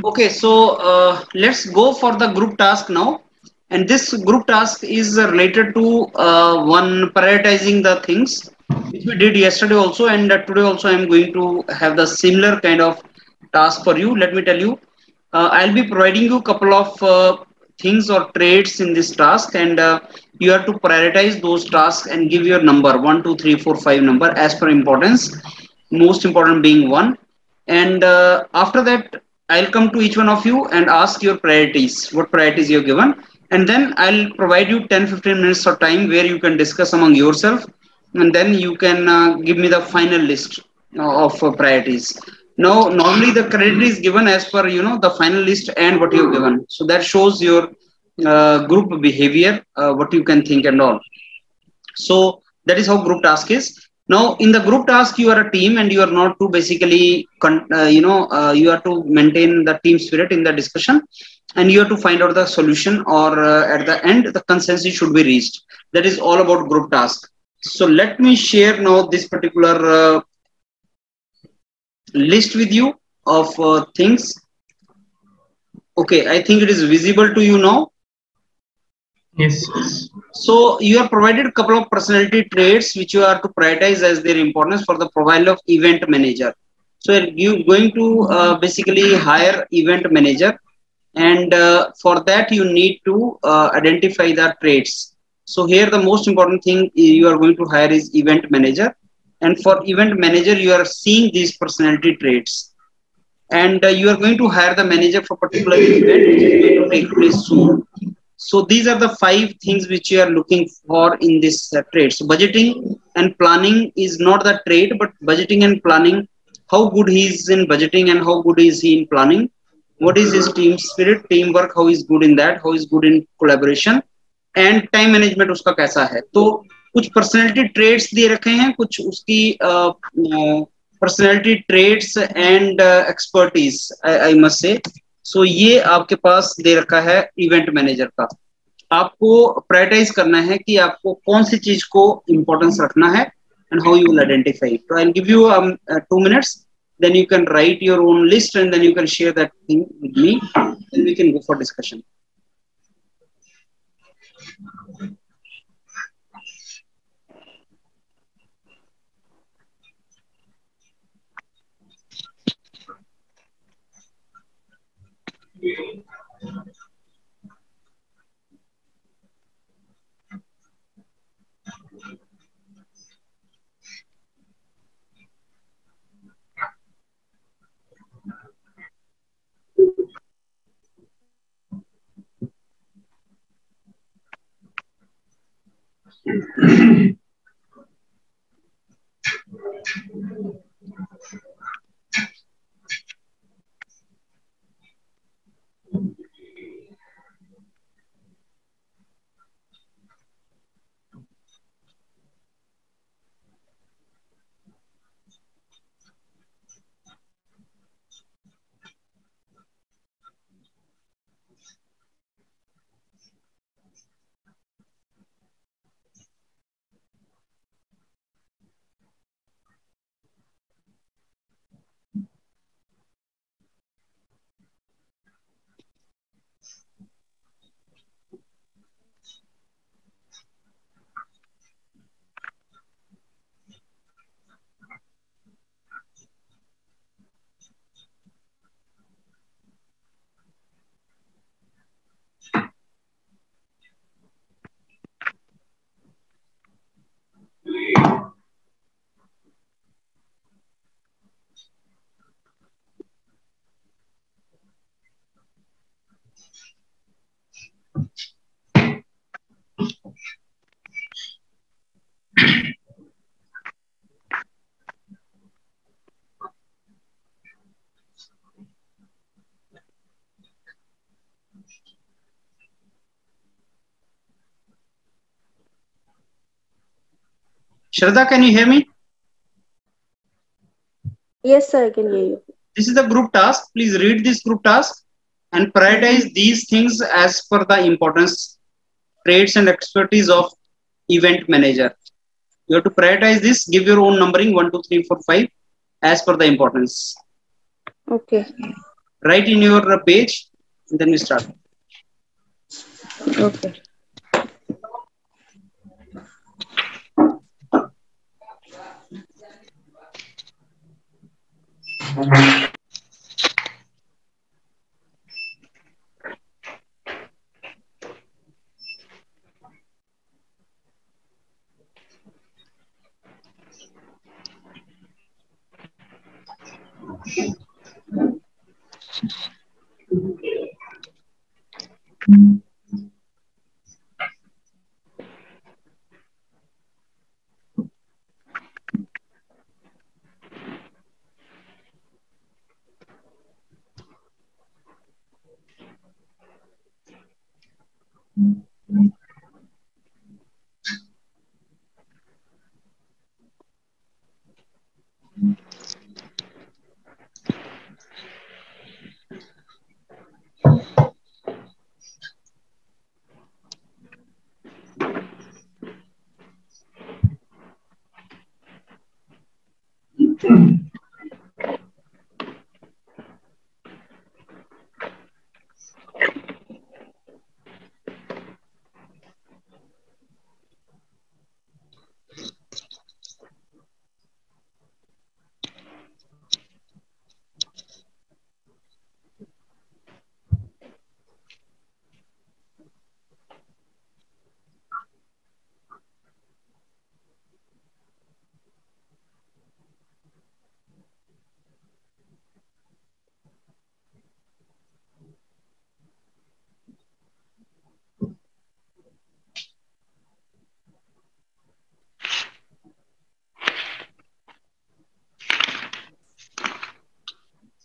Okay, so let's go for the group task now. And this group task is related to one prioritizing the things which we did yesterday also, and today also I am going to have the similar kind of task for you. Let me tell you, I'll be providing you a couple of things or traits in this task, and you have to prioritize those tasks and give your number 1, 2, 3, 4, 5 number as per importance. Most important being one, and after that I'll come to each one of you and ask your priorities, what priorities you're given, and then I'll provide you 10-15 minutes of time where you can discuss among yourself, and then you can give me the final list of priorities. Now, normally the credit is given as per the final list and what you've given, so that shows your group behavior, what you can think and all. So that is how group task is. Now in the group task you are a team and you are not to basically you have to maintain the team spirit in the discussion, and you have to find out the solution, or at the end the consensus should be reached. That is all about group task. So let me share now this particular list with you of things. Okay, I think it is visible to you now. Yes. So you are provided a couple of personality traits which you are to prioritize as their importance for the profile of event manager. So you going to basically hire event manager, and for that you need to identify the traits. So here the most important thing you are going to hire is event manager, and for event manager you are seeing these personality traits, and you are going to hire the manager for particular event which is going to take place soon. So these are the 5 things which you are looking for in this trade. So budgeting and planning is not the trade, but budgeting and planning, how good he is in budgeting and how good is he in planning. What is his team spirit, teamwork, how is good in that, how is good in collaboration, and time management उसका कैसा है. तो कुछ personality traits दे रखे हैं, कुछ उसकी personality traits and expertise I must say. So ये आपके पास दे रखा है इवेंट मैनेजर का. आपको प्रायोरिटाइज करना है कि आपको कौन सी चीज को इंपॉर्टेंस रखना है, and how you will identify it. So I'll give you 2 minutes, then you can write your own list and then you can share that thing with me, then we can go for discussion. Shraddha, can you hear me? Yes, sir, I can hear you. This is the group task. Please read this group task and prioritize these things as per the importance, traits and expertise of event manager. You have to prioritize this, give your own numbering 1, 2, 3, 4, 5 as per the importance. Okay. write in your page, and then we start. Okay.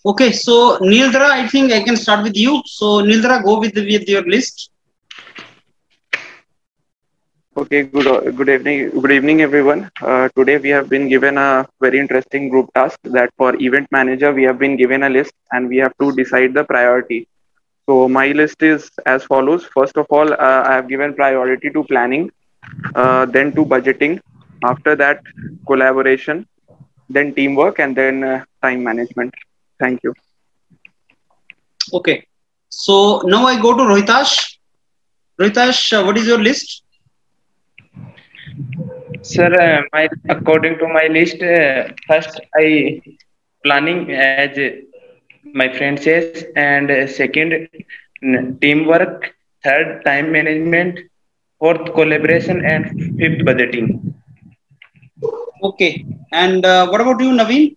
Okay, so Nildra, I think I can start with you. So Nildra, go with your list. Okay, good evening, everyone. Today we have been given a very interesting group task that for event manager we have been given a list and we have to decide the priority. So my list is as follows. First of all, I have given priority to planning, then to budgeting. After that, collaboration, then teamwork, and then time management. Thank you. Okay, so now I go to Rohitash. Rohitash, what is your list? Sir, according to my list, first I planning as my friend says, and second teamwork, third time management, fourth collaboration, and fifth budgeting. Okay, and what about you, Naveen?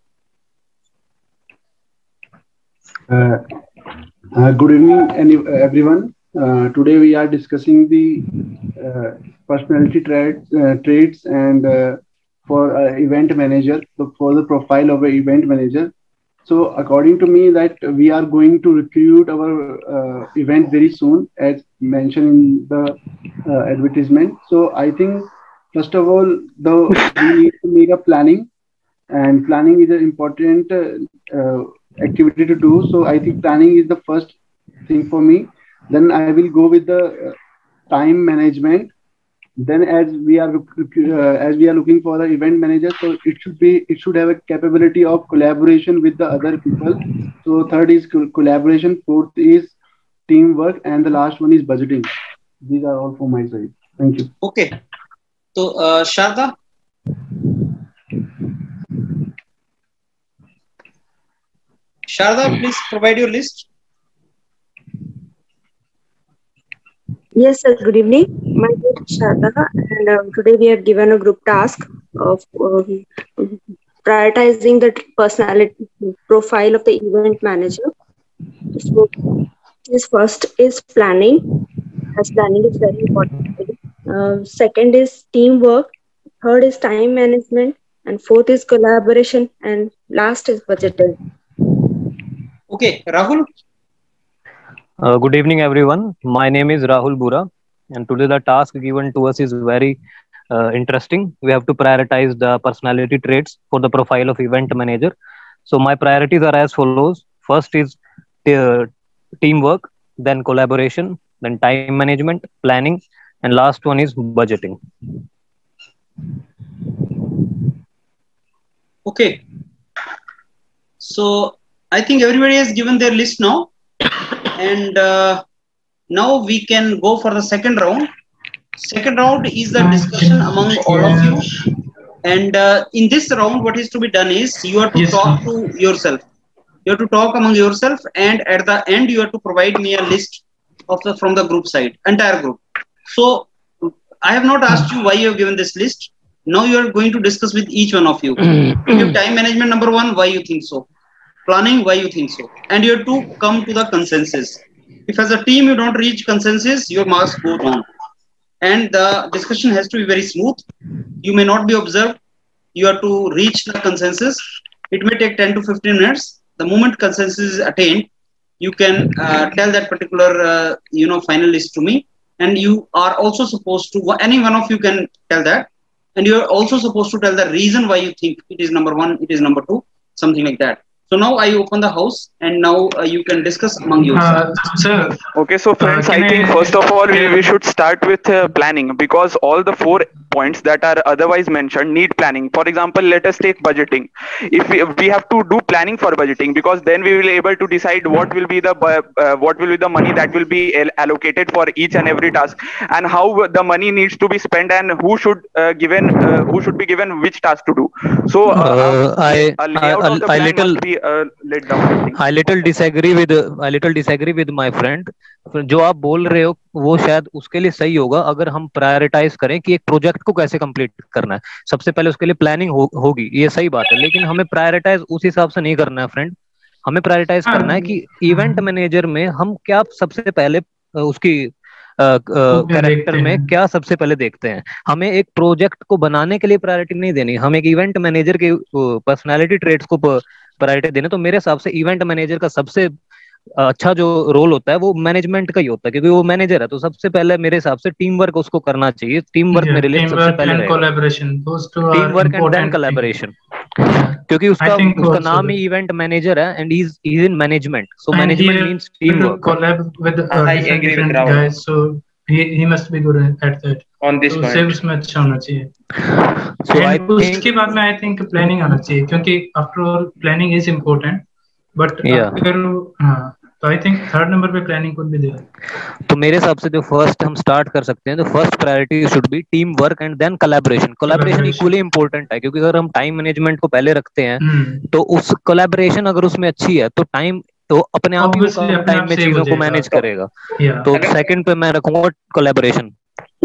Uh, Good evening, everyone. Today we are discussing the personality traits and for event manager, for the profile of an event manager. So according to me, that we are going to recruit our event very soon, as mentioned in the advertisement. So I think first of all, we need to make a planning, and planning is an important activity to do. So I think planning is the first thing for me. Then I will go with the time management. Then as we are looking for the event manager, so it should have a capability of collaboration with the other people. So third is collaboration, fourth is teamwork, and the last one is budgeting. These are all from my side. Thank you. Okay, so Sharda. Sharda, please provide your list. Yes, sir. Good evening. My name is Shraddha, and today we are given a group task of prioritizing the personality profile of the event manager. So, this first is planning, as planning is very important. Second is teamwork. Third is time management, and fourth is collaboration, and last is budgeting. Okay, Rahul. Good evening, everyone. My name is Rahul Bura, and today the task given to us is very interesting. We have to prioritize the personality traits for the profile of event manager. So my priorities are as follows: first is uh, teamwork, then collaboration, then time management, planning, and last one is budgeting. Okay, so I think everybody has given their list now, and now we can go for the second round. Second round is the discussion among all of you, and in this round, what is to be done is you have to talk to yourself. You have to talk among yourself, and at the end, you have to provide me a list of from the group side, entire group. So I have not asked you why you have given this list. Now you are going to discuss with each one of you. If time management number one, why you think so? Planning, why you think so? And you have to come to the consensus. If as a team you don't reach consensus, your marks go down. And the discussion has to be very smooth. You may not be observed. You have to reach the consensus. It may take 10 to 15 minutes. The moment consensus is attained, you can tell that particular final list to me. And you are also supposed to, any one of you can tell that. And you are also supposed to tell the reason why you think it is number one, it is number two, something like that. So now I open the house, and now you can discuss among yourselves. Sir. Okay, so friends, I think first of all we should start with planning, because all the 4 points that are otherwise mentioned need planning. For example, let us take budgeting. If we have to do planning for budgeting, because then we will be able to decide what will be the money that will be allocated for each and every task, and how the money needs to be spent, and who should be given which task to do. So a layout of the plan must be laid down. I little disagree with my friend. जो आप बोल रहे हो वो शायद उसके लिए सही होगा अगर हम प्रायोरिटाइज करें कि एक प्रोजेक्ट को कैसे कंप्लीट करना है. सबसे पहले उसके लिए प्लानिंग होगी, ये सही बात है, लेकिन हमें प्रायोरिटाइज उस हिसाब से नहीं करना है फ्रेंड. हमें प्रायोरिटाइज करना है कि इवेंट मैनेजर में हम क्या सबसे पहले उसकी कैरेक्टर में क्या सबसे पहले देखते हैं. हमें एक प्रोजेक्ट को बनाने के लिए प्रायोरिटी नहीं देनी, हम एक इवेंट मैनेजर के पर्सनालिटी ट्रेट्स को प्रायोरिटी देने. तो मेरे हिसाब से इवेंट मैनेजर का सबसे अच्छा जो रोल होता है वो मैनेजमेंट का ही होता है, क्योंकि वो मैनेजर है. तो सबसे पहले मेरे हिसाब से टीम वर्क उसको करना चाहिए. टीम वर्क मेरे लिए सबसे पहले team work and then collaboration, क्योंकि उसका नाम ही इवेंट मैनेजर है and he is in management. So management means team work. I agree with Rahul. guys, so he must be good at that. On this point, sales में अच्छा होना चाहिए. So I उसके बाद में आई थिंक प्लानिंग आना चाहिए, क्योंकि after all planning is important. But तो आई थिंक थर्ड नंबर पे प्लानिंग कुड बी देयर. तो मेरे हिसाब से जो फर्स्ट हम स्टार्ट कर सकते हैं, तो first priority should be team work and then collaboration. Collaboration equally important है, क्योंकि अगर हम टाइम मैनेजमेंट को पहले रखते हैं तो उस कोलैबोरेशन अगर उसमें अच्छी है तो टाइम तो अपने आप ही टाइम में चीजों को मैनेज करेगा. तो सेकंड पे मैं रखूंगा कोलैबोरेशन.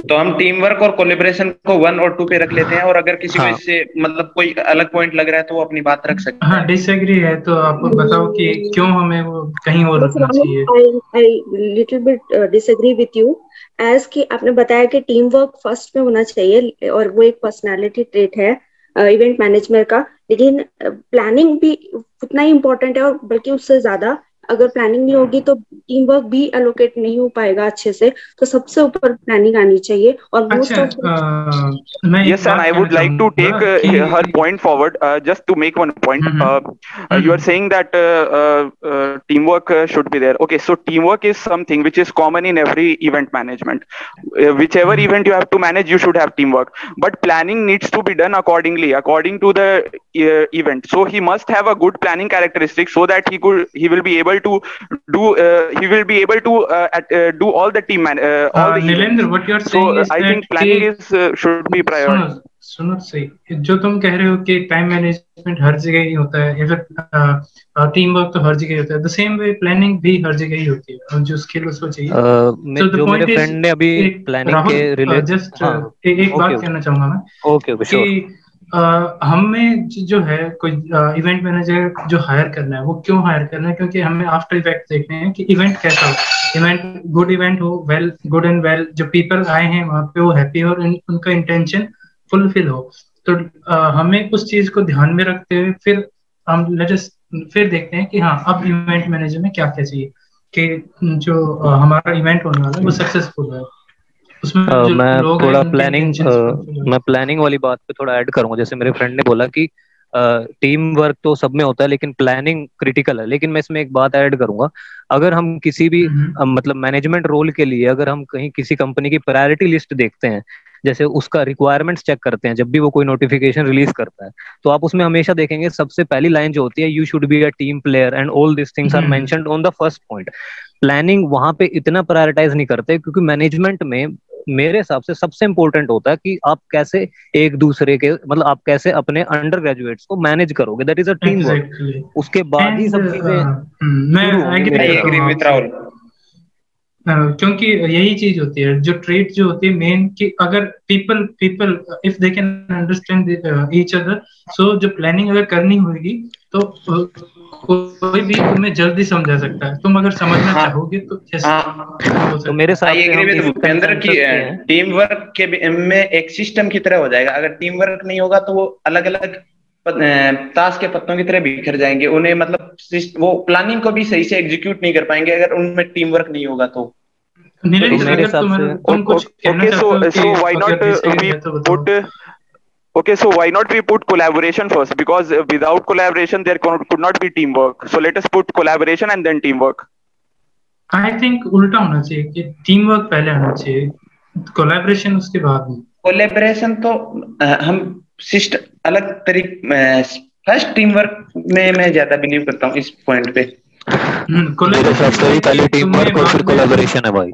तो हम टीम वर्क और कोलैबोरेशन को 1 और 2 पे रख लेते हैं, और अगर किसी को इससे मतलब कोई अलग पॉइंट लग रहा है तो वो अपनी बात रख सकते हैं. हाँ, डिसएग्री है तो आप बताओ कि क्यों हमें वो कहीं और रखना चाहिए. I little bit disagree with you, as कि आपने बताया कि टीम वर्क फर्स्ट में होना चाहिए और वो एक पर्सनालिटी ट्रेट है इवेंट मैनेजमेंट का, लेकिन प्लानिंग भी उतना ही इम्पोर्टेंट है और बल्कि उससे ज्यादा. अगर प्लानिंग नहीं होगी तो टीम वर्क भी एलोकेट नहीं हो पाएगा अच्छे से. तो सबसे ऊपर प्लानिंग आनी चाहिए. और yes, and I would like to take her point forward, just to make one point. You are saying that teamwork should be there. Okay, so teamwork is something which is common in every event management. Whichever event you have to manage, you should have teamwork. But planning needs to be done accordingly, according to the event. So he must have a good planning characteristic, so that he will be able to do do all the team all the Nilendra, what you are saying is I think planning is should be priority. सुनो सही, जो तुम कह रहे हो कि time management हर जगह ही होता है या फिर टीम वर्क तो हर जगह होता है, द सेम वे प्लानिंग भी हर जगह ही होती है, और जो स्किल उसको चाहिए. जो मेरे फ्रेंड ने अभी प्लानिंग के रिलेटेड जस्ट एक बात कहना चाहूंगा मैं. Okay sure. हमें जो है कोई इवेंट मैनेजर जो हायर करना है, वो क्यों हायर करना है? क्योंकि हमें आफ्टर इफेक्ट देखने हैं कि इवेंट कैसा हो. इवेंट गुड इवेंट हो, वेल गुड एंड वेल, जो पीपल आए हैं वहाँ पे वो हैप्पी हो और उनका इंटेंशन फुलफिल हो. तो हमें उस चीज को ध्यान में रखते हुए फिर हम फिर देखते हैं कि हाँ अब इवेंट मैनेजर में क्या क्या चाहिए कि जो हमारा इवेंट होने वाला है वो सक्सेसफुल है. मैं थोड़ा मैं प्लानिंग वाली बात पे थोड़ा ऐड करूंगा. जैसे मेरे फ्रेंड ने बोला कि टीम वर्क तो सब में होता है लेकिन प्लानिंग क्रिटिकल है, लेकिन मैं इसमें एक बात ऐड करूंगा. अगर हम किसी भी मतलब मैनेजमेंट रोल के लिए अगर हम कहीं किसी कंपनी की प्रायोरिटी लिस्ट देखते हैं, जैसे उसका रिक्वायरमेंट्स चेक करते हैं जब भी वो कोई नोटिफिकेशन रिलीज करता है, तो आप उसमें हमेशा देखेंगे सबसे पहली लाइन जो होती है, you should be a team player and all this things are mentioned on the first point. Planning वहां पे इतना प्रायोरिटाइज नहीं करते, क्योंकि मैनेजमेंट में मेरे हिसाब से सबसे इंपॉर्टेंट होता है कि आप कैसे एक दूसरे के, मतलब आप कैसे अपने अंडर ग्रेजुएट्स को मैनेज करोगे, that is a team work. उसके बाद ही सब चीजें मैं एग्री विद राहुल, क्योंकि यही चीज होती है, जो ट्रेट जो होती है मेन, कि अगर people if they can understand each other, so जो प्लानिंग अगर करनी होगी तो कोई भी तुम्हें जल्दी समझा सकता है, तुम अगर समझना चाहोगे तो तो मेरे साथ भूपेंद्र की टीम वर्क के में एक सिस्टम की तरह हो जाएगा। अगर टीम वर्क नहीं होगा तो वो अलग अलग ताश के पत्तों की तरह बिखर जाएंगे, उन्हें मतलब वो प्लानिंग को भी सही से एग्जीक्यूट नहीं कर पाएंगे अगर उनमें टीम वर्क नहीं होगा तो। मेरे हिसाब से तुम कुछ कहना चाहते हो, why not we put okay, so why not we put collaboration first, because without collaboration there could not be teamwork. So let us put collaboration and then teamwork. I think उल्टा होना चाहिए कि टीम वर्क पहले आना चाहिए, collaboration उसके बाद में। कोलैबोरेशन तो हम सिस्टम अलग तरीके, फर्स्ट टीम वर्क में मैं ज्यादा बिलीव करता हूँ इस पॉइंट पे। पहले टीम वर्क और फिर कोलैबोरेशन है भाई।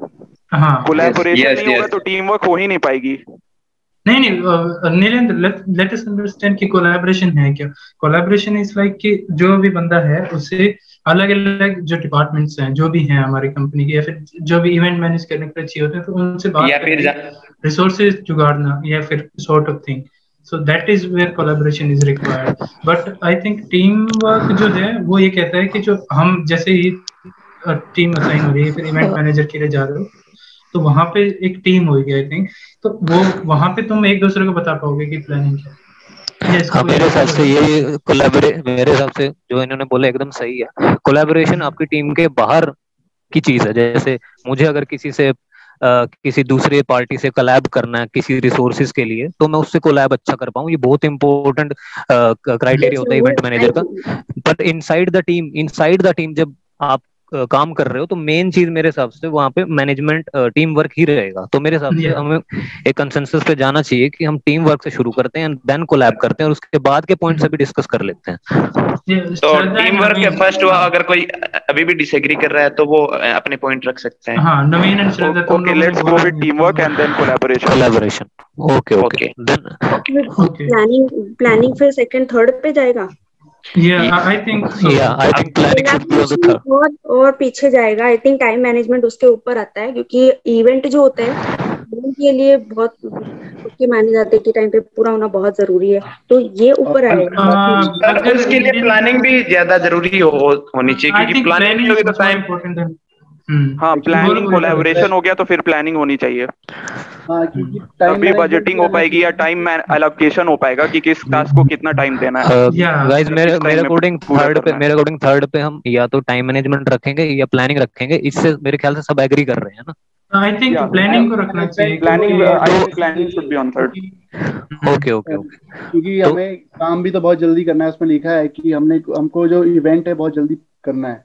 हाँ, कोलैबोरेशन नहीं होगा तो टीम वर्क हो ही नहीं पाएगी। नहीं नीलेंद्र, लेट अस अंडरस्टैंड कि कोलैबोरेशन है क्या। कोलैबोरेशन इज लाइक कि जो भी बंदा है उसे अलग अलग जो डिपार्टमेंट्स हैं जो भी हैं हमारी कंपनी के, या फिर जो भी इवेंट मैनेज करने के लिए चाहिए होते हैं, तो उनसे बात करके रिसोर्सेज जुगाड़ना या फिर sort of thing, so that is where collaboration is required. But I think team work जो है वो ये कहता है कि जो हम जैसे ही टीम असाइन हो रही है, फिर इवेंट मैनेजर के लिए जा रहे हो, तो वहां पे एक टीम होगी आई थिंक, तो वो वहां पे तुम एक दूसरे को बता पाओगे कि प्लानिंग क्या है। हाँ, मेरे हिसाब से ये मेरे हिसाब से जो इन्होंने बोला एकदम सही है। कोलैबोरेशन आपकी टीम के बाहर की चीज है। जैसे मुझे अगर किसी से किसी दूसरे पार्टी से कोलैब करना है किसी रिसोर्सेज के लिए, तो मैं उससे कोलैब अच्छा कर पाऊँ, ये बहुत इंपॉर्टेंट क्राइटेरिया होता है इवेंट मैनेजर का। बट इनसाइड द टीम जब आप काम कर रहे हो, तो मेन चीज मेरे हिसाब से वहां पे मैनेजमेंट टीम वर्क ही रहेगा। तो मेरे हिसाब से हमें एक कंसेंसस पे जाना चाहिए कि हम टीम वर्क से शुरू करते हैं, देन कोलैब करते हैं, और उसके बाद के पॉइंट से भी डिस्कस कर लेते हैं। तो टीम वर्क के फर्स्ट हुआ, अगर कोई अभी भी डिसएग्री कर रहा है तो वो अपने पॉइंट रख सकते हैं। हाँ, Naveen and Shraddha, okay, let's go with team work and then collaboration. Okay then planning फिर सेकंड थर्ड पे जाएगा। I think planning should be on the third. और पीछे जाएगा। आई थिंक टाइम मैनेजमेंट उसके ऊपर आता है, क्योंकि इवेंट जो होते हैं के लिए बहुत उसके माने जाते हैं कि टाइम पे पूरा होना बहुत जरूरी है, तो ये ऊपर आएगा। अगर उसके लिए प्लानिंग भी ज्यादा जरूरी होनी चाहिए, क्योंकि प्लानिंग होगी तो टाइम इम्पोर्टेंट है। हाँ, प्लानिंग कोलैबोरेशन हो गया तो फिर प्लानिंग होनी चाहिए। हाँ, क्योंकि तभी बजटिंग हो पाएगी या टाइम एलोकेशन हो पाएगा कि किस टास्क को कितना टाइम देना है। गाइस, मेरे अकॉर्डिंग थर्ड पे हम या तो टाइम मैनेजमेंट रखेंगे या प्लानिंग रखेंगे। इससे मेरे ख्याल से सब एग्री कर रहे हैं ना। आई थिंक प्लानिंग को रखना चाहिए। Planning should be on third. Okay क्योंकि हमें काम भी तो बहुत जल्दी करना है। उसमें लिखा है कि हमको जो इवेंट है बहुत जल्दी करना है।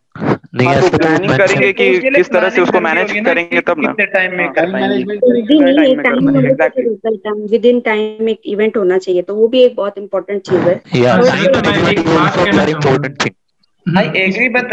नहीं, तो प्लानिंग करेंगे कि किस तरह से उसको मैनेज करेंगे तब ना। टाइम में कर पाएंगे। विद इन टाइम एक इवेंट होना चाहिए, तो वो भी एक बहुत इंपॉर्टेंट चीज है। I agree, but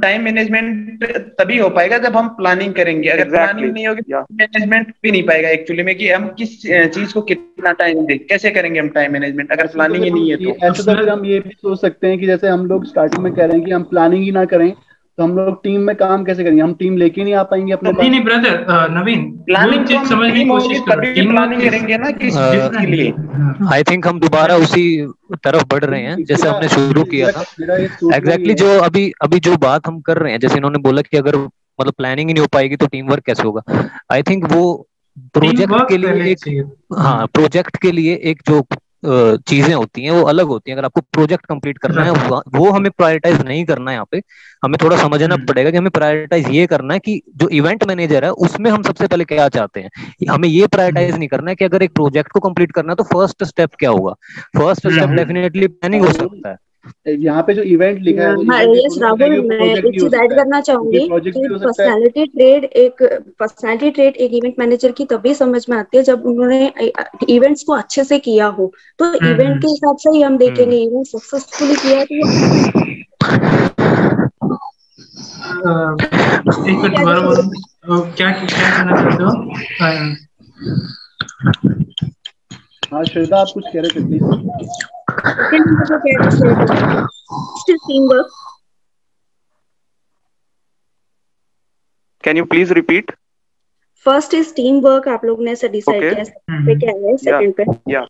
time management तभी हो पाएगा जब हम प्लानिंग करेंगे। अगर प्लानिंग नहीं होगी तो मैनेजमेंट भी नहीं पाएगा एक्चुअली में, कि हम किस चीज को कितना टाइम दें, कैसे करेंगे हम टाइम मैनेजमेंट अगर प्लानिंग ही नहीं है तो। ऐसे तो फिर हम ये भी सोच सकते हैं कि जैसे हम लोग स्टार्टिंग में कह रहे हैं कि हम प्लानिंग ही ना करें, तो हम लोग टीम में काम कैसे करेंगे? हम टीम लेके नहीं आ पाएंगे अपने पास। नहीं ब्रदर, नवीन, प्लानिंग चीज समझने की कोशिश करो। टीम प्लानिंग करेंगे ना किस के लिए। आई थिंक हम दोबारा उसी तरफ बढ़ रहे हैं जैसे हमने शुरू किया था। एग्जैक्टली जो अभी जो बात हम कर रहे हैं, जैसे इन्होंने बोला कि अगर मतलब प्लानिंग ही नहीं हो पाएगी तो टीम वर्क कैसे होगा। आई थिंक वो प्रोजेक्ट के लिए एक जो चीजें होती हैं वो अलग होती हैं। अगर आपको प्रोजेक्ट कंप्लीट करना है वो हमें प्रायोरिटाइज नहीं करना है। यहाँ पे हमें थोड़ा समझना पड़ेगा कि हमें प्रायोरिटाइज ये करना है कि जो इवेंट मैनेजर है उसमें हम सबसे पहले क्या चाहते हैं। हमें ये प्रायोरिटाइज नहीं करना है कि अगर एक प्रोजेक्ट को कंप्लीट करना है तो फर्स्ट स्टेप क्या होगा। फर्स्ट स्टेप डेफिनेटली प्लानिंग हो सकता है, यहाँ पे जो इवेंट लिखा है वो हाँ इवेंट यस राहुल, मैं प्रोजेक्ट एक भी हो चीज ऐड सकता है, करना चाहूंगी क्योंकि प्रोजेक्ट कि भी हो सकता है। पर्सनालिटी ट्रेट एक इवेंट मैनेजर की तभी समझ में आती है जब उन्होंने इवेंट्स को अच्छे से किया हो। तो इवेंट के हिसाब से ही हम देखेंगे, इवेंट सक्सेसफुली किया है तो एक बार दोबारा बोलो, क्या क्या कहना चाहते हो? हाँ श्वेता, आप कुछ कह रहे थे प्लीज। सेकंड नंबर पे क्या डिसाइड करेंगे? Team work. Can you please repeat? First is team work, आप लोग ने डिसाइड Okay. किया। सेकंड पे क्या है? सेकंड पे Yeah.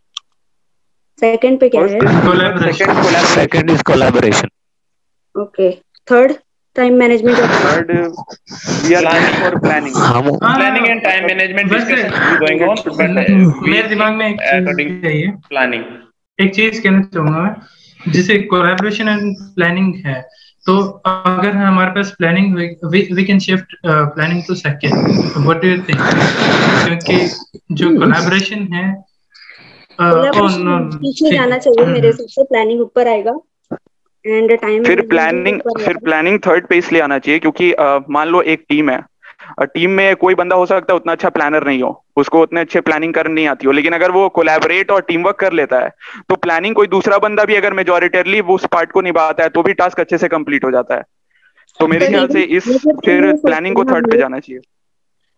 सेकंड पे क्या First है? is teamwork, second collaboration. Second is collaboration. Okay. Third time management. Third, we are going for planning. Planning and time management वैसे discussion is going on, but मेरे दिमाग में एक according चीज है, ये planning. एक चीज कहना चाहूंगा मैं, जिसे कोलैबोरेशन एंड प्लानिंग है, तो अगर हमारे पास planning, we can shift planning to second. What do you think? क्योंकि जो कोलैबोरेशन है पीछे जाना चाहिए मेरे हिसाब से, प्लानिंग ऊपर आएगा एंड टाइम फिर प्लानिंग थर्ड पे इसलिए आना चाहिए क्योंकि मान लो एक टीम है, टीम में कोई बंदा हो सकता है उतना अच्छा प्लानर नहीं हो, उसको उतने अच्छे प्लानिंग करनी नहीं आती हो, लेकिन अगर वो कोलैबोरेट और टीम वर्क कर लेता है तो प्लानिंग कोई दूसरा बंदा भी अगर मेजॉरिटरली वो उस पार्ट को निभाता है तो भी टास्क अच्छे से कंप्लीट हो जाता है। तो मेरे ख्याल से फिर प्लानिंग को थर्ड पे जाना चाहिए।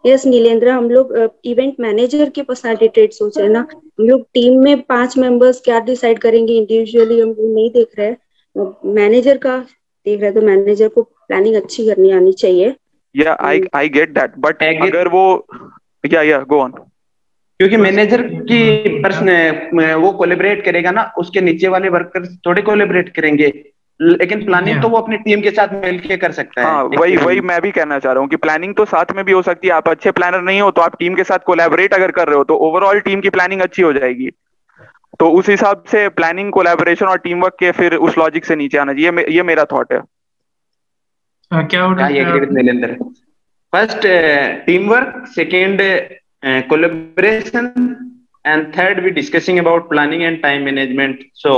यस नीलेंद्र, हम लोग इवेंट मैनेजर की पर्सनालिटी ट्रेट सोच रहे हैं ना। हम लोग टीम में 5 मेंबर्स क्या डिसाइड करेंगे इंडिविजुअली हम लोग नहीं देख रहे हैं, मैनेजर का देख रहे हैं। तो मैनेजर को प्लानिंग अच्छी करनी आनी चाहिए। या आई गेट दैट, बट अगर वो या गो ऑन, क्योंकि मैनेजर की पर्सन वो कोलैबोरेट करेगा ना, उसके नीचे वाले वर्कर्स थोड़े कोलैबोरेट करेंगे, लेकिन प्लानिंग तो वो अपनी टीम के साथ मिलकर कर सकता है। हाँ वही मैं भी कहना चाह रहा हूँ कि प्लानिंग तो साथ में भी हो सकती है। आप अच्छे प्लानर नहीं हो तो आप टीम के साथ कोलैबोरेट अगर कर रहे हो तो ओवरऑल टीम की प्लानिंग अच्छी हो जाएगी। तो उस हिसाब से प्लानिंग, कोलैबोरेशन और टीम वर्क के फिर उस लॉजिक से नीचे आना चाहिए। ये मेरा थॉट है। क्या Nilendra? First team work, second collaboration, and third we discussing about planning and time management. So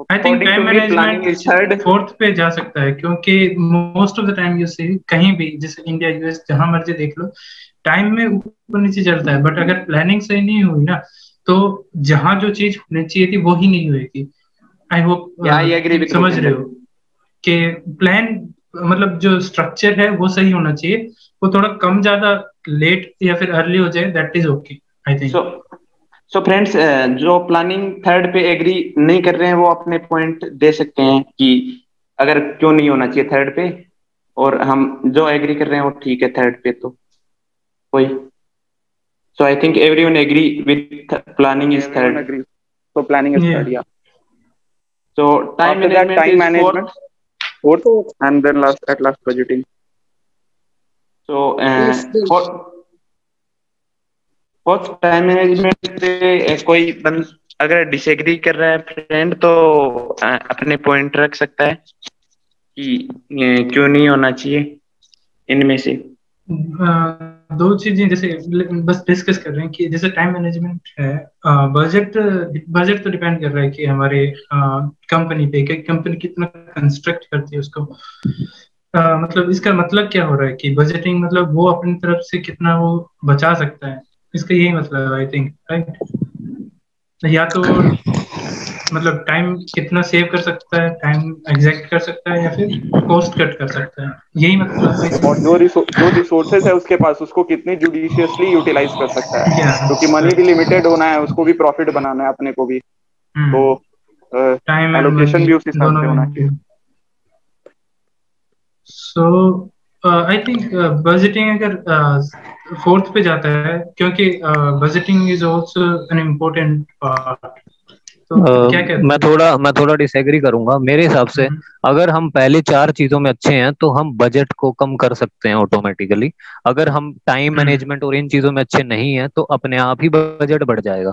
I think time management is third. Fourth पे जा सकता है, क्योंकि most of the time you see कहीं भी, जैसे इंडिया यूएस जहां मर्जी देख लो, टाइम में ऊपर नीचे चलता है। बट अगर प्लानिंग सही नहीं हुई ना, तो जहां जो चीज होनी चाहिए थी वो ही नहीं होगी। आई होप समझ रहे हो कि प्लान मतलब जो स्ट्रक्चर है वो सही होना चाहिए। वो थोड़ा कम ज्यादा लेट या फिर अर्ली हो जाए, that is okay I think. So friends, जो प्लानिंग थर्ड पे एग्री नहीं कर रहे हैं वो अपने पॉइंट दे सकते हैं कि अगर क्यों नहीं होना चाहिए थर्ड पे, और हम जो एग्री कर रहे हैं वो ठीक है थर्ड पे। तो कोई, so I think everyone agree with planning is third. So planning is third, yeah. So time management fourth, and then at last budgeting. So fourth time management पे कोई अगर डिसएग्री कर रहा है फ्रेंड तो अपने पॉइंट रख सकता है कि क्यों नहीं होना चाहिए इनमें से। दो चीजें जैसे बस डिस्कस कर रहे हैं कि जैसे टाइम मैनेजमेंट है, बजट तो डिपेंड कर रहा है कि हमारे कंपनी पे, कि कंपनी कितना कंस्ट्रक्ट करती है उसको। मतलब इसका मतलब क्या हो रहा है कि बजटिंग मतलब वो अपनी तरफ से कितना वो बचा सकता है, इसका यही मतलब आई थिंक, राइट? या तो मतलब टाइम कितना सेव कर सकता है, टाइम एग्जैक्ट कर सकता है, या फिर कॉस्ट कट कर सकता है, यही मतलब है। और जो रिसोर्सेज है उसके पास, उसको कितनी जुडिशियसली यूटिलाइज कर सकता है, क्योंकि मनी भी लिमिटेड होना है, उसको भी प्रॉफिट बनाना है अपने को भी, तो टाइम एलोकेशन भी उस हिसाब से होना चाहिए। सो आई थिंक बजटिंग अगर फोर्थ पे जाता है, क्योंकि budgeting is also an important part. तो क्या कहते हैं? मैं थोड़ा डिसएग्री करूंगा। मेरे हिसाब से अगर हम पहले 4 चीजों में अच्छे हैं तो हम बजट को कम कर सकते हैं ऑटोमेटिकली। अगर हम टाइम मैनेजमेंट और इन चीजों में अच्छे नहीं हैं तो अपने आप ही बजट बढ़ जाएगा।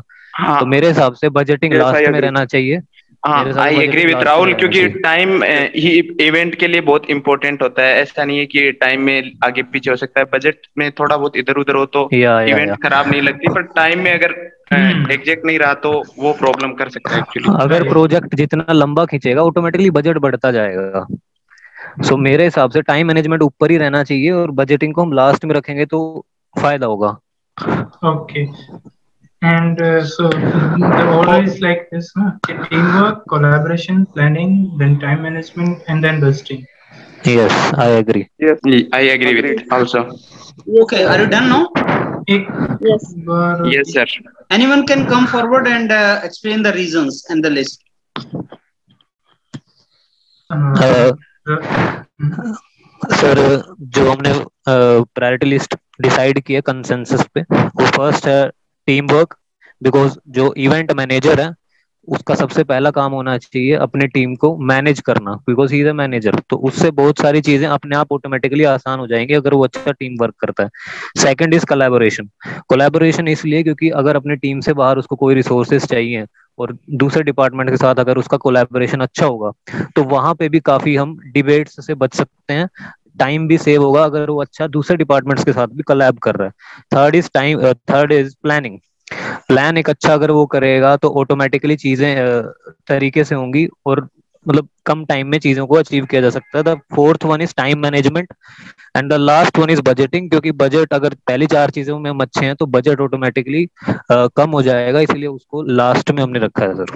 तो मेरे हिसाब से बजटिंग लास्ट में रहना चाहिए हाँ, मेरे हिसाब से I agree budgeting with last में राहुल, रहना क्योंकि चाहिए। टाइम ही इवेंट के लिए बहुत इंपॉर्टेंट होता है। ऐसा नहीं है कि टाइम में आगे पीछे हो सकता है, बजट में थोड़ा बहुत इधर उधर हो तो या इवेंट खराब नहीं लगती, पर टाइम में अगर एग्जैक्ट नहीं रहा तो वो प्रॉब्लम कर सकता है एक्चुअली। अगर राइट। प्रोजेक्ट जितना लंबा खींचेगा ऑटोमेटिकली बजट बढ़ता जाएगा। सो मेरे हिसाब से टाइम मैनेजमेंट ऊपर ही रहना चाहिए और बजटिंग को हम लास्ट में रखेंगे तो फायदा होगा। Okay. And so the order is like this, huh? Teamwork, collaboration, planning, then time management, and then budgeting. Yes I agree. Yes, I agree agreed. With also. Yes, Okay, sir. are you done now? एक Yes. बार yes sir. Anyone can come forward and explain the reasons and the list. Sir जो हमने priority list decide की है consensus पे, वो first है team work. Because जो इवेंट मैनेजर है उसका सबसे पहला काम होना चाहिए अपने टीम को मैनेज करना, because he is a manager. तो उससे बहुत सारी चीजें अपने आप ऑटोमेटिकली आसान हो जाएंगी अगर वो अच्छा टीम वर्क करता है। Second is collaboration. कोलैबोरेशन इसलिए क्योंकि अगर अपने टीम से बाहर उसको कोई रिसोर्सेज चाहिए और दूसरे डिपार्टमेंट के साथ अगर उसका कोलैबोरेशन अच्छा होगा तो वहां पे भी काफी हम डिबेट्स से बच सकते हैं, टाइम भी सेव होगा अगर वो अच्छा दूसरे डिपार्टमेंट्स के साथ भी कोलैब कर रहा है। Third is planning. प्लान एक अच्छा अगर वो करेगा तो ऑटोमेटिकली चीजें तरीके से होंगी और मतलब कम टाइम में चीजों को अचीव किया जा सकता है। The fourth one is time management and the last one is budgeting, क्योंकि बजट अगर पहली चार चीजों में हम अच्छे हैं तो बजट ऑटोमेटिकली कम हो जाएगा, इसलिए उसको लास्ट में हमने रखा है sir.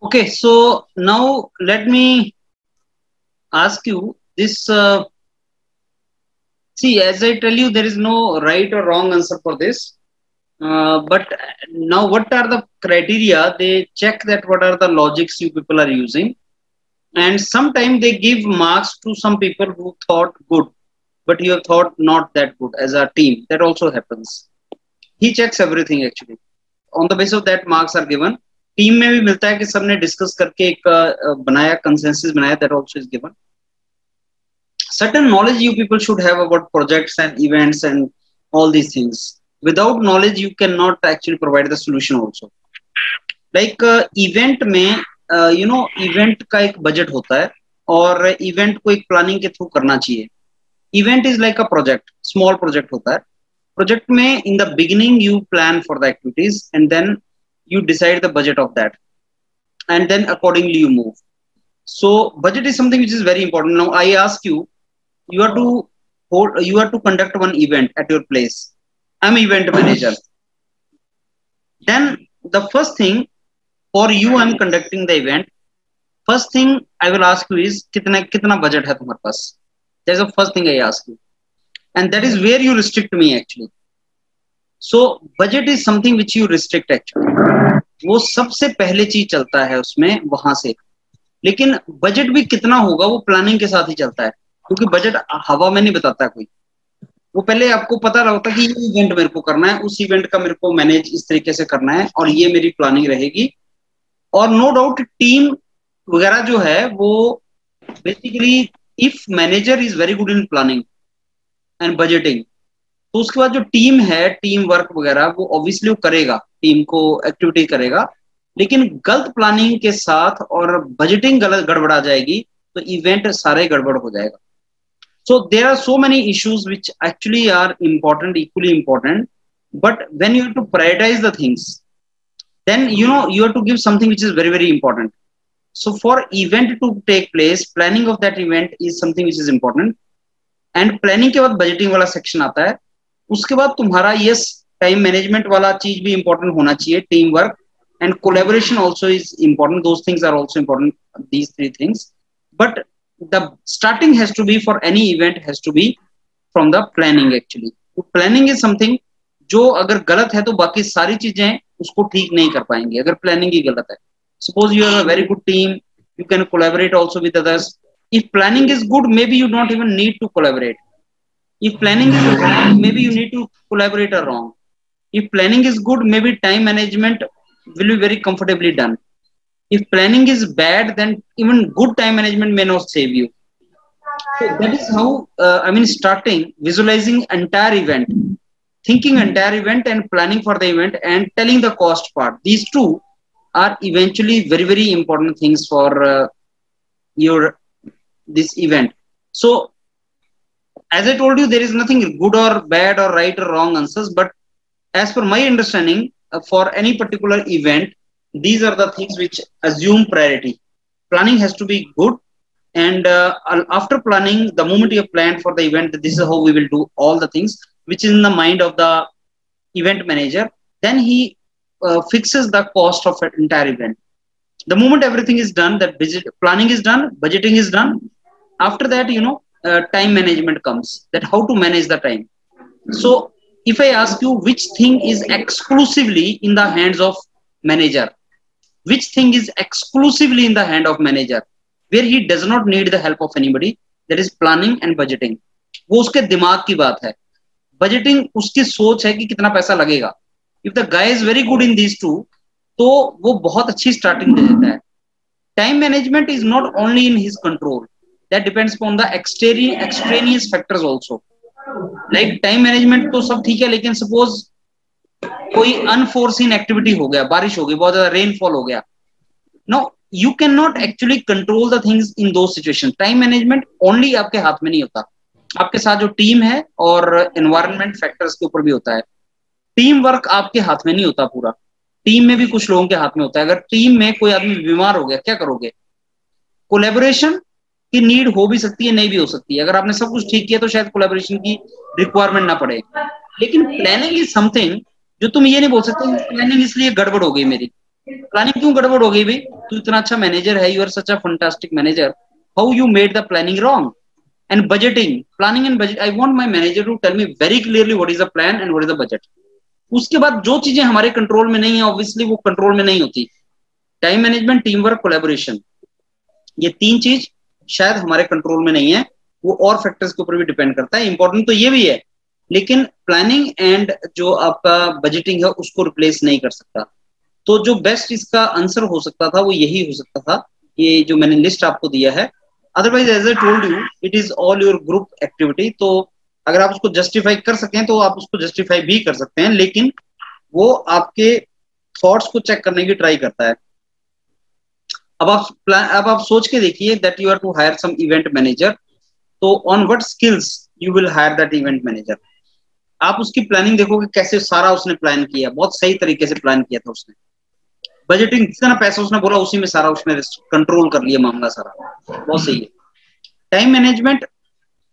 Okay, so now let me ask you this. See, as I tell you, there is no right or wrong answer for this. But now, what are the criteria? They check that what are the logics you people are using, and sometimes they give marks to some people who thought good, but you have thought not that good as a team. That also happens. He checks everything actually. On the basis of that, marks are given. Team में भी मिलता है कि सबने discuss करके एक बनाया, consensus बनाया, that also is given. Certain knowledge you people should have about projects and events and all these things. Without knowledge, you cannot actually provide the solution also. Like event में, event का एक budget होता है और event को एक planning के through करना चाहिए. Event is like a project, small project होता है. Project में in the beginning you plan for the activities and then you decide the budget of that, and then accordingly you move. So budget is something which is very important. Now I ask you, you are to conduct one event at your place. I'm event manager. Then the first thing, for you I'm conducting the event. First thing I will ask you is kitna budget hai tumhare paas. That's the first thing I ask you, and that is where you restrict me actually. So budget is something which you restrict actually. वो सबसे पहले चीज चलता है उसमें वहां से। लेकिन बजट भी कितना होगा वो प्लानिंग के साथ ही चलता है, क्योंकि बजट हवा में नहीं बताता कोई। वो पहले आपको पता होता है कि ये इवेंट मेरे को करना है, उस इवेंट का मेरे को मैनेज इस तरीके से करना है और ये मेरी प्लानिंग रहेगी। और नो डाउट टीम वगैरह जो है वो basically, if manager is very good in planning and budgeting, तो उसके बाद जो टीम है, टीम वर्क वगैरह, वो ऑब्वियसली वो करेगा, टीम को एक्टिविटी करेगा। लेकिन गलत प्लानिंग के साथ और बजटिंग गलत गड़बड़ा जाएगी तो इवेंट सारे गड़बड़ हो जाएगा। So there are so many issues which actually are important, equally important, but when you have to prioritise the things, then you have to give something which is very very important. So for event to take place, planning of that event is something which is important. And planning के बाद budgeting वाला section आता है. उसके बाद तुम्हारा yes time management वाला चीज भी important होना चाहिए, team work and collaboration also is important. Those things are also important, these three things. But the starting has to be, for any event has to be from the planning actually. So planning is something जो अगर गलत है तो बाकी सारी चीजें उसको ठीक नहीं कर पाएंगे अगर planning ही गलत है. Suppose you have a very good team, you can collaborate also with others. If planning is good, maybe you don't even need to collaborate. If planning is wrong, maybe you need to collaborate or wrong. If planning is good, maybe time management will be very comfortably done. If planning is bad, then even good time management may not save you. So that is how, starting, visualizing entire event, thinking entire event and planning for the event and telling the cost part. These two are eventually very, very important things for this event. So as I told you, there is nothing good or bad or right or wrong answers, but as per my understanding, for any particular event, these are the things which assume priority. Planning has to be good, and after planning, the moment you have planned for the event, this is how we will do all the things which is in the mind of the event manager. Then he fixes the cost of an entire event. The moment everything is done, that planning is done, budgeting is done. After that, time management comes. That how to manage the time. So if I ask you which thing is exclusively in the hands of manager, which thing is exclusively in the hand of manager, where he does not need the help of anybody, that is planning and budgeting. वो उसके दिमाग की बात है. Budgeting उसकी सोच है कि कितना पैसा लगेगा. If the guy is very good in these two, तो वो बहुत अच्छी starting दे देता है. Time management is not only in his control. That depends upon the extraneous factors also. Like time management तो सब ठीक है, लेकिन suppose कोई अनफोर्सिन एक्टिविटी हो गया, बारिश हो गई, बहुत ज्यादा रेनफॉल हो गया. No, you can not actually control the things in दो सिचुएशन. टाइम मैनेजमेंट ओनली आपके हाथ में नहीं होता, आपके साथ जो टीम है और एनवायरनमेंट फैक्टर्स के ऊपर भी होता है. टीम वर्क आपके हाथ में नहीं होता पूरा, टीम में भी कुछ लोगों के हाथ में होता है. अगर टीम में कोई आदमी बीमार हो गया, क्या करोगे? कोलैबोरेशन की नीड हो भी सकती है, नहीं भी हो सकती है. अगर आपने सब कुछ ठीक किया तो शायद कोलैबोरेशन की रिक्वायरमेंट ना पड़े. लेकिन प्लानिंग इज समथिंग जो तुम ये नहीं बोल सकते प्लानिंग इसलिए गड़बड़ हो गई मेरी. प्लानिंग क्यों गड़बड़ हो गई भाई? तू इतना अच्छा मैनेजर है, you are such a fantastic manager, how you made the planning wrong? And budgeting, planning and budget, I want my manager to tell me very clearly what is the plan and what is the budget. उसके बाद जो चीजें हमारे control में नहीं है, obviously वो control में नहीं होती. Time management, team work, collaboration, ये तीन चीज शायद हमारे कंट्रोल में नहीं है, वो और फैक्टर्स के ऊपर भी डिपेंड करता है. इंपॉर्टेंट तो ये भी है, लेकिन प्लानिंग एंड जो आपका बजटिंग है उसको रिप्लेस नहीं कर सकता. तो जो बेस्ट इसका आंसर हो सकता था वो यही हो सकता था, ये जो मैंने लिस्ट आपको दिया है. Otherwise as I told you, it is all your group activity. तो अगर आप उसको जस्टिफाई कर सकें तो आप उसको जस्टिफाई भी कर सकते हैं, लेकिन वो आपके थॉट्स को चेक करने की ट्राई करता है. अब आप सोच के देखिए that you are to hire some event manager, तो on what skills you will hire that event manager. आप उसकी प्लानिंग देखोगे, कैसे सारा उसने प्लान किया, बहुत सही तरीके से प्लान किया था उसने. बजटिंग, जितना पैसा उसने बोला उसी में सारा उसने कंट्रोल कर लिया मामला सारा, बहुत सही है. टाइम मैनेजमेंट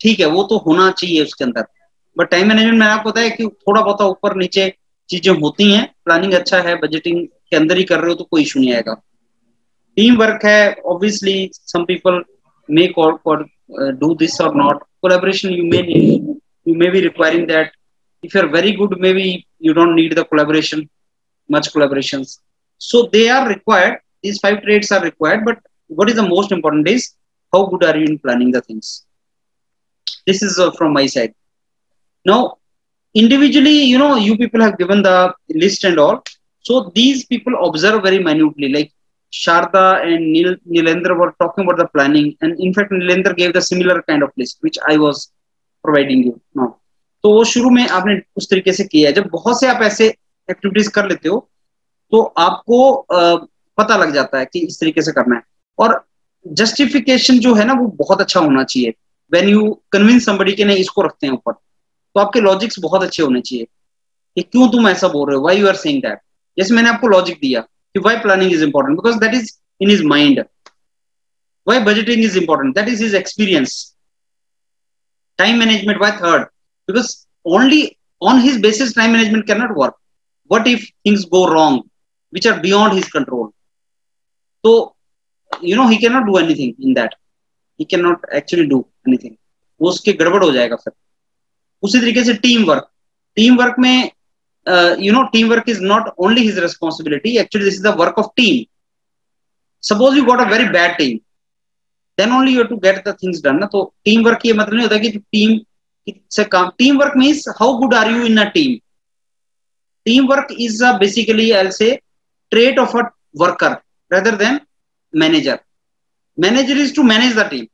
ठीक है, वो तो होना चाहिए उसके अंदर, बट टाइम मैनेजमेंट मैंने आपको बताया कि थोड़ा बहुत ऊपर नीचे चीजें होती हैं. प्लानिंग अच्छा है, बजटिंग के अंदर ही कर रहे हो तो कोई इशू नहीं आएगा. टीम वर्क है, obviously some people may do this or not. Collaboration, you may be requiring that. If you're very good, maybe you don't need the collaboration, much collaborations. So they are required. These 5 traits are required, but what is the most important is how good are you in planning the things. This is from my side. Now, individually, you people have given the list and all. So these people observe very minutely, like Sharda and Nilendra were talking about the planning, and in fact Nilendra gave the similar kind of list which I was providing you now. तो वो शुरू में आपने उस तरीके से किया है. जब बहुत से आप ऐसे एक्टिविटीज कर लेते हो तो आपको पता लग जाता है कि इस तरीके से करना है. और जस्टिफिकेशन जो है ना वो बहुत अच्छा होना चाहिए. व्हेन यू कन्विंस समबडी के नहीं इसको रखते हैं ऊपर, तो आपके लॉजिक्स बहुत अच्छे होने चाहिए कि क्यों तुम ऐसा बोल रहे हो, why you are saying that. जैसे मैंने आपको लॉजिक दिया कि why planning is important, because that is in his mind. Why budgeting is important, that is his experience. Time management, why third? Because only on his basis time management cannot work. What if things go wrong which are beyond his control? So he cannot do anything in that. He cannot actually do anything. वो उसके गड़बड़ हो जाएगा फिर. उसी तरीके से team work में teamwork is not only his responsibility. Actually, this is the work of team. Suppose you got a very bad team, then only you have to get the things done. ना तो teamwork ये मतलब नहीं होता कि team से काम. Teamwork means how good are you in a team. Teamwork is basically, I'll say, trait of a worker rather than manager. Manager is to manage the team.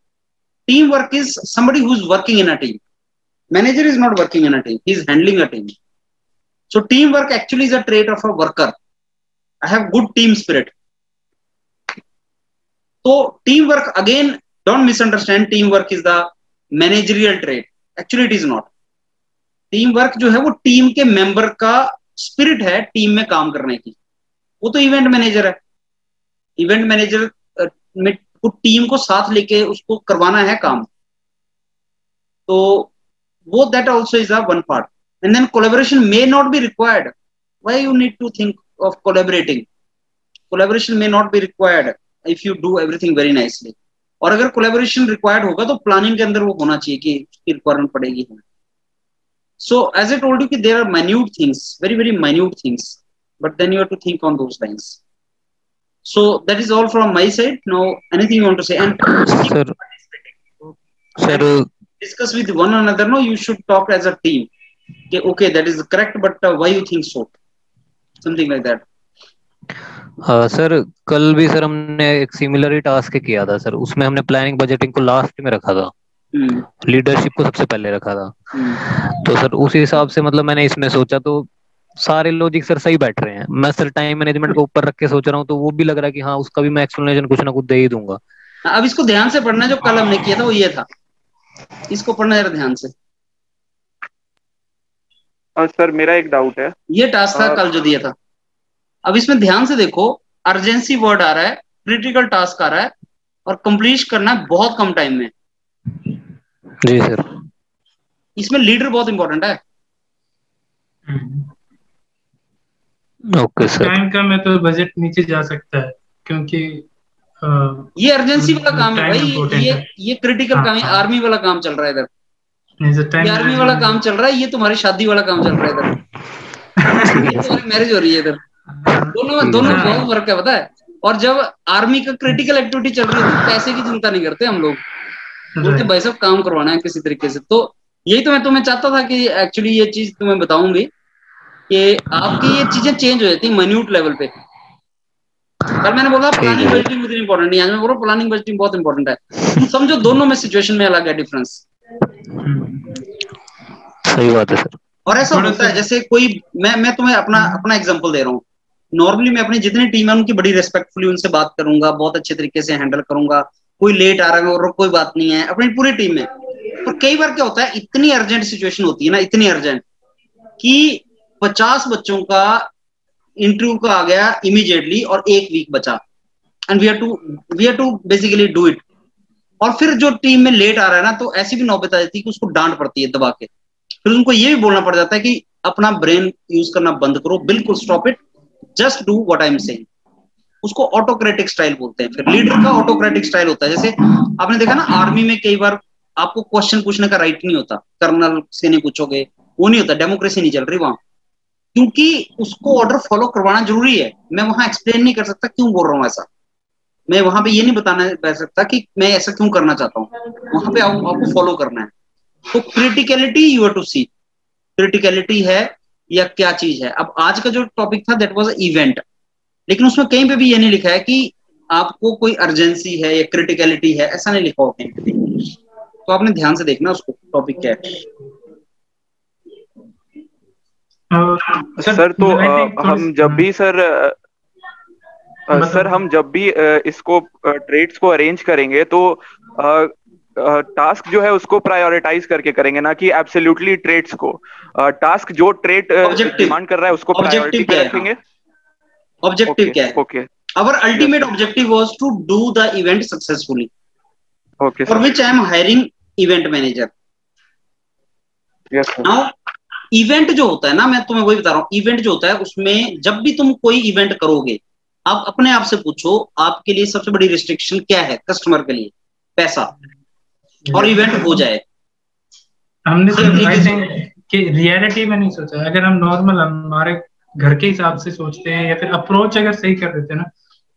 Teamwork is somebody who's working in a team. Manager is not working in a team. He's handling a team. So teamwork actually is a trait of a worker. I have good team spirit. So teamwork, again, don't misunderstand, teamwork is the managerial trait. Actually it is not. Teamwork जो है वो team के member का spirit है team में काम करने की. वो तो इवेंट मैनेजर है. इवेंट मैनेजर में को टीम को साथ लेके उसको करवाना है काम. तो वो that also is a one part. And then collaboration may not be required. Why you need to think of collaborating? Collaboration may not be required if you do everything very nicely. और अगर collaboration required होगा तो planning के अंदर वो होना चाहिए कि उसकी रिक्वायरमेंट पड़ेगी. So as I told you कि there are minute things, very very minute things, but then you have to think on those lines. So that is all from my side. Now anything you want to say? And sir, discuss with one another. No, you should talk as a team. Okay, that is correct, but why you think so? Something like that. Sir कल भी sir हमने एक similar ही task किया था sir. उसमें हमने planning budgeting को last में रखा था, लीडरशिप को सबसे पहले रखा था. तो सर उस हिसाब से मतलब मैंने इसमें सोचा तो सारे लॉजिक सर सही बैठ रहे हैं. मैं सर टाइम मैनेजमेंट को ऊपर रख के सोच रहा हूँ तो वो भी लग रहा है कि हाँ उसका भी मैं एक्सप्लेनेशन कुछ ना कुछ दे ही दूंगा. अब इसको ध्यान से पढ़ना. जो कल हमने किया था वो ये था, इसको पढ़ना जरा ध्यान से. सर मेरा एक डाउट है. ये टास्क था कल जो दिया था. अब इसमें ध्यान से देखो, अर्जेंसी वर्ड आ रहा है, क्रिटिकल टास्क आ रहा है और कंप्लीट करना है बहुत कम टाइम में. जी सर. इसमें लीडर बहुत इंपॉर्टेंट है. Okay sir. टाइम का में तो बजट नीचे जा सकता है क्योंकि ये अर्जेंसी वाला काम है भाई. ये क्रिटिकल काम है. आर्मी वाला काम चल रहा है इधर. ये आर्मी वाला काम चल रहा है. ये तुम्हारी शादी वाला काम चल रहा है इधर. तुम्हारी मैरिज हो रही है इधर. दोनों बहुत फर्क है पता है. और जब आर्मी का क्रिटिकल एक्टिविटी चल रही है तो पैसे की चिंता नहीं करते हम लोग. बोलते भाई साहब काम करवाना है किसी तरीके से. तो यही तो मैं तुम्हें चाहता था कि एक्चुअली ये चीज तुम्हें बताऊंगी कि आपकी ये चीजें चेंज हो जाती है माइन्यूट लेवल पे. कल मैंने बोला प्लानिंग बजटिंग उतनी इंपॉर्टेंट नहीं. आज मैं बोल रहा हूँ प्लानिंग बजटिंग बहुत इंपॉर्टेंट है. तुम समझो दोनों में सिचुएशन में अलग है डिफरेंस. सही बात है सर. और ऐसा होता है जैसे कोई मैं तुम्हें अपना एग्जांपल दे रहा हूँ. नॉर्मली मैं अपनी जितनी टीम है उनकी बड़ी रेस्पेक्टफुली उनसे बात करूंगा, बहुत अच्छे तरीके से हैंडल करूंगा. कोई लेट आ रहा है और कोई बात नहीं है अपनी पूरी टीम में. पर कई बार क्या होता है, इतनी अर्जेंट सिचुएशन होती है ना, इतनी अर्जेंट कि 50 बच्चों का इंटरव्यू का आ गया इमीडिएटली और 1 वीक बचा. And we have to basically do it. और फिर जो टीम में लेट आ रहा है ना, तो ऐसी भी नौबत आ जाती है कि उसको डांट पड़ती है दबा के. फिर उनको ये भी बोलना पड़ जाता है कि अपना ब्रेन यूज करना बंद करो, बिल्कुल stop it, just do what I am saying. उसको ऑटोक्रेटिक स्टाइल बोलते हैं. फिर लीडर का ऑटोक्रेटिक स्टाइल होता है. जैसे आपने देखा ना आर्मी में कई बार आपको क्वेश्चन पूछने का राइट नहीं होता. कर्नल से नहीं पूछोगे, वो नहीं होता. डेमोक्रेसी नहीं चल रही वहां, क्योंकि उसको ऑर्डर फॉलो करवाना जरूरी है. मैं वहां एक्सप्लेन नहीं कर सकता क्यों बोल रहा हूँ ऐसा. मैं वहां पे ये नहीं बताना सकता कि मैं ऐसा क्यों करना चाहता हूँ. वहां पे आपको फॉलो करना है. तो criticality you have to see. Criticality है या क्या चीज है. अब आज का जो टॉपिक था दैट वाज इवेंट, लेकिन उसमें कहीं पे भी ये नहीं लिखा है कि आपको कोई अर्जेंसी है या क्रिटिकलिटी है. ऐसा नहीं लिखा होता है. तो आपने ध्यान से देखना उसको टॉपिक क्या है. सर तो हम जब भी हम जब भी इसको ट्रेड्स को अरेंज करेंगे तो टास्क जो है उसको प्रायोरिटाइज करके करेंगे, ना कि एब्सोल्युटली ट्रेड्स को. टास्क जो ट्रेड डिमांड कर रहा है उसको प्रायोरिटी पे रखेंगे. ऑब्जेक्टिव क्या है? Okay. Our ultimate objective was to do the event successfully. Okay. For which I am hiring event manager. Yes sir. Now, event जो होता है ना, मैं तुम्हें वही बता रहा हूँ. इवेंट जो होता है उसमें जब भी तुम कोई इवेंट करोगे, आप अपने आप से पूछो आपके लिए सबसे बड़ी रिस्ट्रिक्शन क्या है. कस्टमर के लिए पैसा, और इवेंट हो जाए. हमने कि रियलिटी में नहीं सोचा. अगर हम नॉर्मल हमारे घर के हिसाब से सोचते हैं या फिर अप्रोच अगर सही कर देते हैं ना,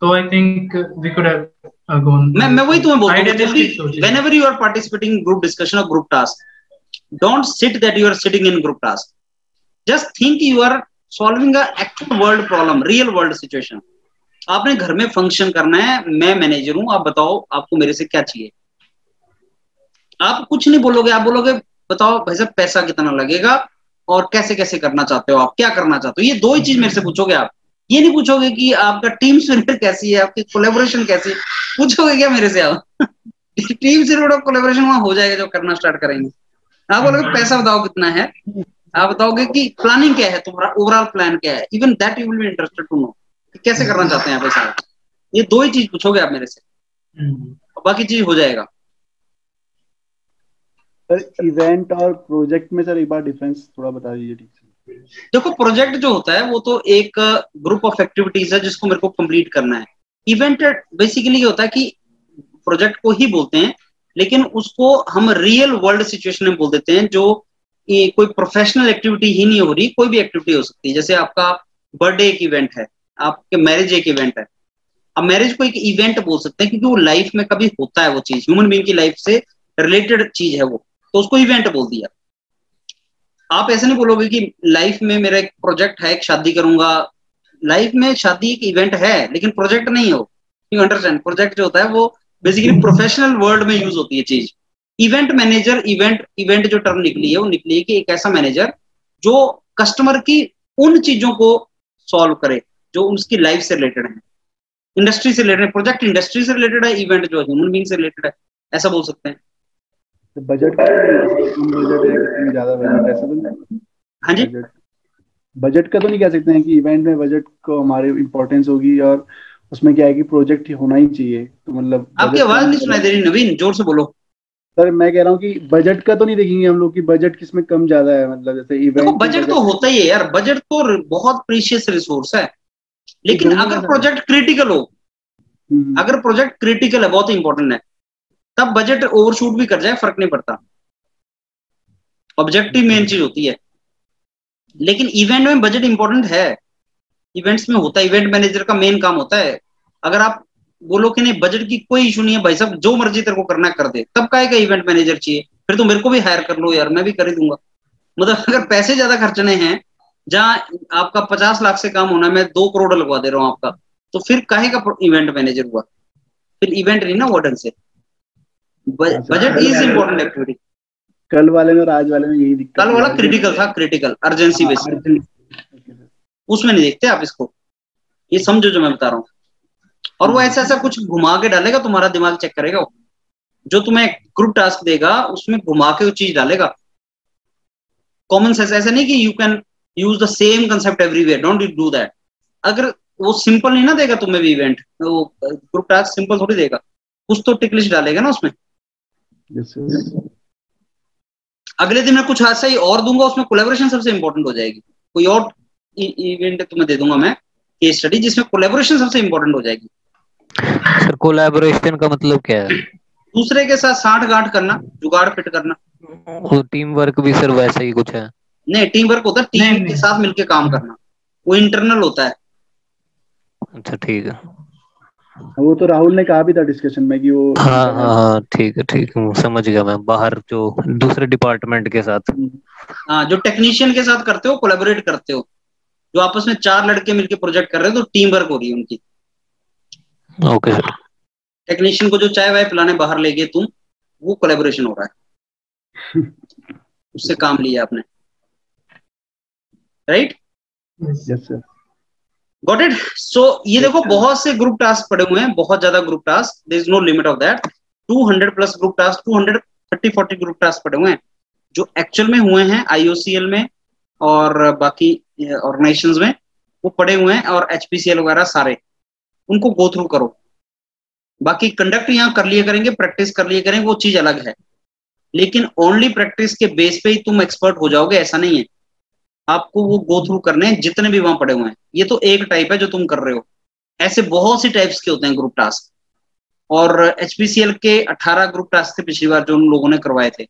तो I think we could have gone. मैं वही तुम्हें बोलता हूं, whenever you are participating in group discussion और group task, don't sit that you are sitting in group task. Just think you are solving a actual world problem, real world situation. आपने घर में function करना है, मैं manager हूं, आप बताओ आपको मेरे से क्या चाहिए. आप कुछ नहीं बोलोगे, आप बोलोगे बताओ भाई साहब पैसा कितना लगेगा और कैसे कैसे करना चाहते हो, आप क्या करना चाहते हो, ये दो ही चीज मेरे से पूछोगे आप। ये नहीं पूछोगे कि आपका टीम स्पिरिट कैसी है, आपकी कोलेबोरेशन कैसी है, पूछोगे क्या मेरे से आप? टीम स्पिरिट और कोलेबोरेशन वहां हो जाएगा जो करना स्टार्ट करेंगे। आप बोलोगे पैसा बताओ कितना है, आप बताओगे कि प्लानिंग क्या है तुम्हारा, ओवरऑल प्लान क्या है, even that you will be interested to know कि कैसे करना चाहते हैं आप ऐसा। ये दो ही चीज पूछोगे आप मेरे से, बाकी चीज हो जाएगा। सर इवेंट और प्रोजेक्ट में सर एक बार डिफरेंस थोड़ा बता दीजिए ठीक से। देखो प्रोजेक्ट जो होता है वो तो एक ग्रुप ऑफ एक्टिविटीज है जिसको मेरे को कंप्लीट करना है। इवेंट बेसिकली ये होता है कि प्रोजेक्ट को ही बोलते हैं, लेकिन उसको हम रियल वर्ल्ड सिचुएशन में बोल देते हैं, जो कोई प्रोफेशनल एक्टिविटी ही नहीं हो रही, कोई भी एक्टिविटी हो सकती है। जैसे आपका बर्थडे एक इवेंट है, आपके मैरिज एक इवेंट है। अब मैरिज को एक इवेंट बोल सकते हैं क्योंकि वो लाइफ में कभी होता है, वो चीज ह्यूमन बीइंग की लाइफ से रिलेटेड चीज है वो, तो उसको इवेंट बोल दिया। आप ऐसे नहीं बोलोगे कि लाइफ में मेरा एक प्रोजेक्ट है, एक शादी करूंगा। लाइफ में शादी एक इवेंट है लेकिन प्रोजेक्ट नहीं हो, यू अंडरस्टैंड। प्रोजेक्ट जो होता है वो बेसिकली प्रोफेशनल वर्ल्ड में यूज होती है चीज। इवेंट मैनेजर, इवेंट जो टर्म निकली है वो निकली है कि एक ऐसा मैनेजर जो कस्टमर की उन चीजों को सॉल्व करे जो उसकी लाइफ से रिलेटेड है, इंडस्ट्री से रिलेटेड। प्रोजेक्ट इंडस्ट्री से रिलेटेड है, इवेंट जो ह्यूमन बीइंग से रिलेटेड है, ऐसा बोल सकते हैं। तो बजट का बजट है कितनी ज्यादा बजट ऐसा तो नहीं? हाँ जी, बजट का तो नहीं कह सकते हैं कि इवेंट में बजट को हमारे इम्पोर्टेंस होगी, और उसमें क्या है कि प्रोजेक्ट होना ही चाहिए, तो मतलब आपकी आवाज नहीं सुनाई दे रही नवीन, जोर से बोलो। सर मैं कह रहा हूँ कि बजट का तो नहीं देखेंगे हम लोग कि बजट किसमें कम ज्यादा है, मतलब जैसे देखो इवेंट बजट तो होता ही है यार, बजट तो बहुत प्रीशियस रिसोर्स है, लेकिन अगर प्रोजेक्ट क्रिटिकल हो, अगर प्रोजेक्ट क्रिटिकल है, बहुत इंपॉर्टेंट है, तब बजट ओवरशूट भी कर जाए फर्क नहीं पड़ता, ऑब्जेक्टिव मेन चीज होती है। लेकिन इवेंट में बजट इंपॉर्टेंट है, इवेंट्स में होता है, इवेंट मैनेजर का मेन काम होता है। अगर आप बोलो कि नहीं बजट की कोई इशू नहीं है भाई साहब, जो मर्जी तेरे को करना है कर दे, तब काहे का इवेंट मैनेजर चाहिए? फिर तो मेरे को भी हायर कर लो यार, मैं भी कर ही दूंगा। मतलब अगर पैसे ज्यादा खर्चने हैं, जहां आपका 50 लाख से काम होना है, मैं 2 करोड़ लगवा दे रहा हूँ आपका, तो फिर काहे का इवेंट मैनेजर हुआ? फिर इवेंट नहीं ना वो ढंग से। Budget is important activity. कल वाले में और आज वाले में यही दिक्कत। कल वाला क्रिटिकल था, क्रिटिकल अर्जेंसी बेसिस, उसमें नहीं देखते आप इसको, ये समझो जो मैं बता रहा हूँ। और वो ऐसा कुछ घुमा के डालेगा, तुम्हारा दिमाग चेक करेगा वो, जो तुम्हें ग्रुप टास्क देगा उसमें घुमा के वो चीज डालेगा। कॉमन सेंस, ऐसा नहीं कि you can use the same concept everywhere, don't do that. अगर वो सिंपल नहीं ना देगा तुम्हें भी इवेंट, वो ग्रुप टास्क सिंपल थोड़ी देगा, कुछ तो टिक लिस्ट डालेगा ना उसमें। अगले दिन मैं कुछ ऐसा ही और दूंगा, उसमें कोलैबोरेशन सबसे इंपॉर्टेंट हो जाएगी। कोई और इवेंट तुम्हें दे दूंगा मैं, केस स्टडी, जिसमें कोलैबोरेशन सबसे इंपॉर्टेंट हो जाएगी। सर कोलैबोरेशन का मतलब क्या है? दूसरे के साथ साठ गांठ करना, जुगाड़ फिट करना। वो टीम वर्क भी सर वैसे ही कुछ है? नहीं, टीम वर्क होता है टीम के साथ मिलके काम करना, वो इंटरनल होता है। अच्छा ठीक है, वो तो राहुल ने कहा भी था डिस्कशन में कि वो हाँ ठीक है, समझ गया मैं। बाहर जो दूसरे डिपार्टमेंट के साथ, हाँ, जो टेक्नीशियन के साथ करते हो, कोलैबोरेट करते हो, जो आपस में 4 लड़के मिलके प्रोजेक्ट कर रहे हो, तो टीम वर्क हो रही है उनकी। Okay sir. टेक्नीशियन को जो चाय वाय पिलाने बाहर ले गए तुम, वो कोलैबोरेशन हो रहा है, उससे काम लिया आपने, right? Yes sir, got it. So ये देखो बहुत से ग्रुप टास्क पड़े हुए हैं, बहुत ज्यादा group task, there is no limit of that. 200 plus group task, 230-40 group task पड़े हुए हैं जो एक्चुअल में हुए हैं IOCL में और बाकी ऑर्गेनाइजेशंस में, वो पड़े हुए हैं। और HPCL वगैरह सारे, उनको गो थ्रू करो। बाकी कंडक्ट यहाँ कर लिए करेंगे, प्रैक्टिस कर लिए करेंगे, वो चीज अलग है। लेकिन ओनली प्रैक्टिस के बेस पे ही तुम एक्सपर्ट हो जाओगे ऐसा नहीं है, आपको वो गो थ्रू करने हैं जितने भी वहां पड़े हुए हैं। ये तो एक टाइप है जो तुम कर रहे हो, ऐसे बहुत सी टाइप्स के होते हैं ग्रुप टास्क। और HPCL के 18 ग्रुप टास्क थे पिछली बार जो उन लोगों ने करवाए थे,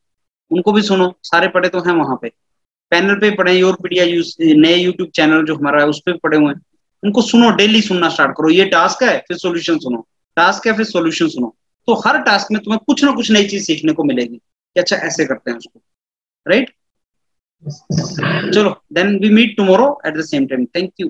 उनको भी सुनो, सारे पढ़े तो हैं वहां पे, पैनल पे पढ़े, योरपीडिया नए यूट्यूब चैनल जो हमारा है उस पर पढ़े हुए हैं, उनको सुनो, डेली सुनना स्टार्ट करो। ये टास्क है फिर सोल्यूशन सुनो, टास्क है फिर सोल्यूशन सुनो, तो हर टास्क में तुम्हें कुछ ना कुछ नई चीज सीखने को मिलेगी कि अच्छा ऐसे करते हैं उसको, राइट? चलो, then we meet tomorrow at the same time. Thank you.